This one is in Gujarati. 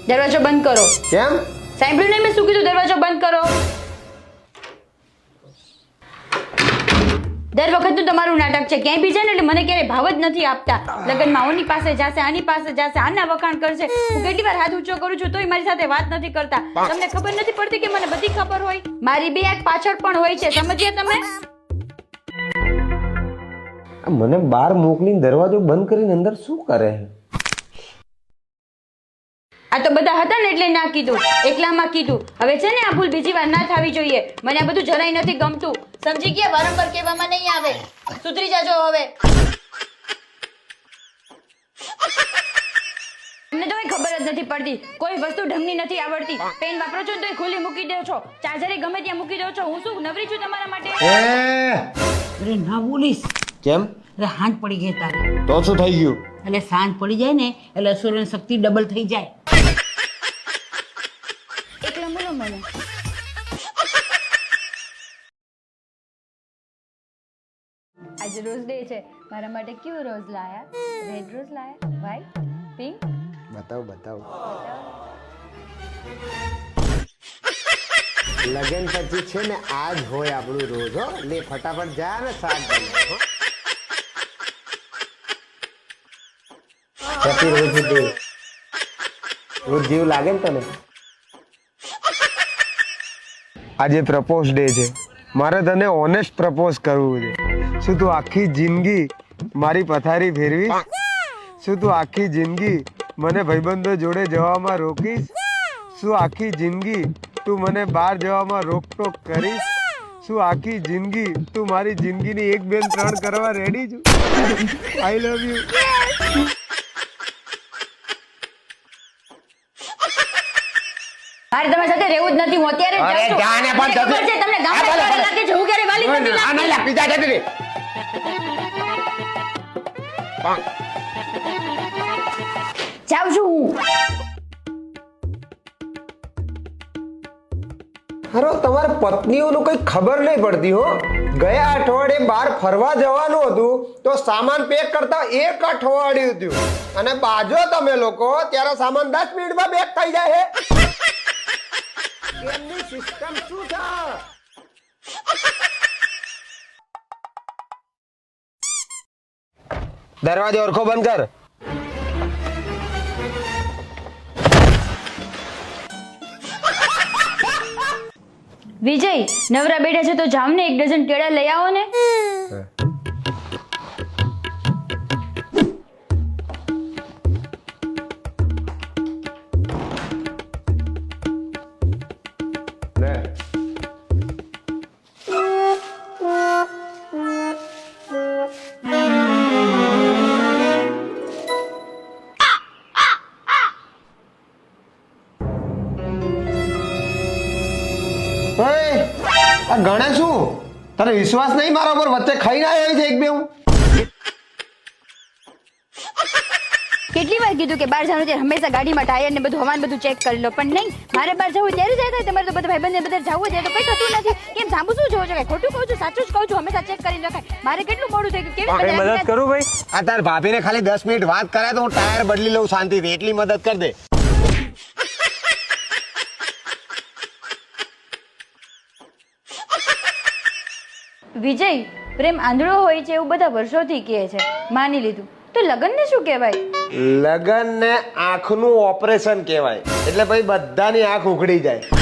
દરવાજો બંધ કરો. કેમ? સાંભળ્યું નહીં મેં શું કીધું? દરવાજો બંધ કરો. દર વખતનું તમારું નાટક છે. ક્યાંય બી જાય ને એટલે મને ક્યારેય ભાવ જ નથી આપતા. લગ્નમાં ઓની પાસે જાશે, આની પાસે જાશે, આના વખાણ કરશે. હું કેટલી વાર હાથ ઊંચો કરું છું તોય મારી સાથે વાત નથી કરતા. તમને ખબર નથી પડતી કે મને બધી ખબર હોય? મારી બે આંખ પાછળ પણ હોય છે, સમજ્યા તમે? મને બહાર મોકલીને દરવાજો બંધ કરીને અંદર શું કરે? આ તો બધા હતા ને એટલે ના કીધું, એકલામાં કીધું. હવે છે ને આ ભૂલ બીજી વાર ના થવી જોઈએ. મને આ બધું જરાય નથી ગમતું. સમજી ગયા? વારંવાર કહેવામાં નહીં આવે. સુધરી જાજો હવે. તમને તો કઈ ખબર જ નથી પડતી. કોઈ વસ્તુ ઢંગની નથી આવડતી. પેન વાપરો છો ને તો ખુલ્લી મૂકી દો છો, ચાર્જર ગમે ત્યાં મૂકી દો છો. હું શું નવરી છું તમારા માટે? અરે ના બોલીશ. કેમ? અરે હાંજ પડી ગઈ તારી. તો શું થઈ ગયું? એટલે સાંજ પડી જાય ને એટલે અસુરની શક્તિ ડબલ થઈ જાય. એકલા બોલો મને. આજે રોઝ ડે છે. મારા માટે કયો રોઝ લાયા? રેડ રોઝ લાયા? વ્હાઈટ? પિંક? બતાવ. લગન પછી છે ને આજ હોય આપણું રોજ. હો લે ફટાફટ જા ને સાત રોજ જીવ લાગે ને તને? આજે પ્રપોઝ ડે છે. મારે તને ઓનેસ્ટ પ્રપોઝ કરવું છે. શું તું આખી જિંદગી મારી પથારી ફેરવીશ? શું તું આખી જિંદગી મને ભાઈબંધો જોડે જવામાં રોકીશ? શું આખી જિંદગી તું મને બહાર જવામાં રોકટોક કરીશ? શું આખી જિંદગી તું મારી જિંદગીની 1 2 3 કરવા રેડી છું? આઈ લવ યુ. મારે તમારી સાથે રહેવું જ નથી. હું અત્યારે જ જાઉં છું. જાને પણ મને ખબર છે તમને ગામડે વાળા લાગે છે. હું ક્યારે વાલી નથી લાગતી. ના લા પીઝા જતી રે. જાઉં છું હું. હારો તમારે પત્નીઓનું કઈ ખબર નહીં પડતી હો. ગયા અઠવાડિયે બહાર ફરવા જવાનું હતું તો સામાન પેક કરતા 1 અઠવાડિયું થયું અને બાજો તમે લોકો ત્યારે સામાન 10 મિનિટમાં પેક થઈ જાય છે. એમની સિસ્ટમ શું છે? દરવાજો ઓરખો બંધ કર. વિજય, નવરા બેઠા છે તો જાવ ને 1 ડઝન કેળા લઈ આવો ને. આ ગણે શું? તને વિશ્વાસ નહીં મારા ઉપર? વચ્ચે ખાઈને આવ્યો છે 1 2 હું. કેટલી વાર કીધું કે બહાર જવાનું ત્યારે હંમેશા ગાડીમાં ટાયર ને બધું હવાન બધું ચેક કરી લો, પણ નહીં. મારે બહાર જવું ત્યારે જ થાય. તમારે તો બધા ભાઈબંધ ને બધા જવું હોય તો કઈ થતું નથી. કેમ સાંભળું શું જોવો છો? કઈ ખોટું કહું છું? સાચું જ કહું છું. હંમેશા ચેક કરી રખાય. મારે કેટલું મોડું થઈ ગયું. કેવી મદદ કરું ભાઈ? આ તાર ભાભીને ખાલી 10 મિનિટ વાત કરાય તો હું ટાયર બદલી લઉં શાંતિથી. એટલી મદદ કર દે. વિજય, પ્રેમ આંધળો હોય છે એવું બધા વર્ષોથી કહે છે. માની લીધું તો લગ્ન ને શું કહેવાય? લગન ને આંખનું ઓપરેશન કહેવાય. એટલે ભાઈ બધાની આંખ ઉઘડી જાય.